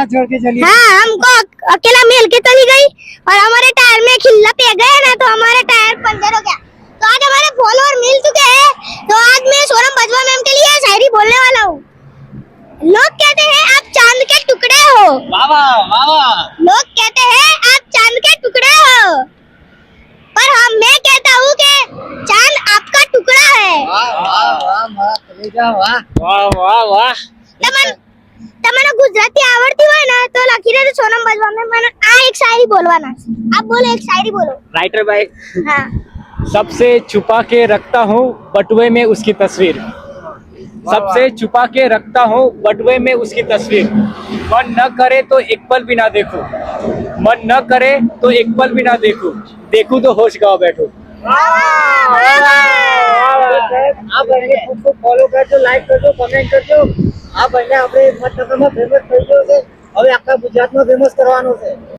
साथ जोड़ के चली। हाँ, हमको अकेला मिल के चली गई और हमारे टायर में खिल्ला पे गया ना तो हमारा टायर पंचर हो गया। तो आज हमारे फॉलोअर मिल चुके हैं, तो आज मैं सोनम बाजवा मैम के लिए शायरी बोलने वाला हूँ। लोग कहते हैं आप चांद के टुकड़े हो, वाह वाह वाह वाह। लोग कहते हैं आप चांद के टुकड़े हो, पर हम मैं कहता हूँ कि चांद आपका टुकड़ा है। वाह वाह वाह वाह कलेजा वाह वाह वाह वाह। તમને ગુજરાતી આવડતી હોય ને તો લખી દેજો સોનમ બાજવા મેં મને આ એક શાયરી બોલવાના છે। આપ બોલો, એક શાયરી બોલો। राइटर भाई। हाँ, सबसे छुपा के रखता हूँ बटुए में उसकी तस्वीर, सबसे छुपा के रखता हूँ बटुए में उसकी तस्वीर। मन न करे तो एक पल भी ना देखूं, मन न करे तो एक पल भी ना देखूं, देखूं तो होश गवा बैठूं। आप भाઈને खूब ફોલો કરજો, લાઈક કરજો, કમેન્ટ કરજો। આ ભાઈને આપણે હિંમતનગરમાં ફેમસ થઈ ગયો છે, હવે આખા ગુજરાતમાં ફેમસ કરવાનો છે।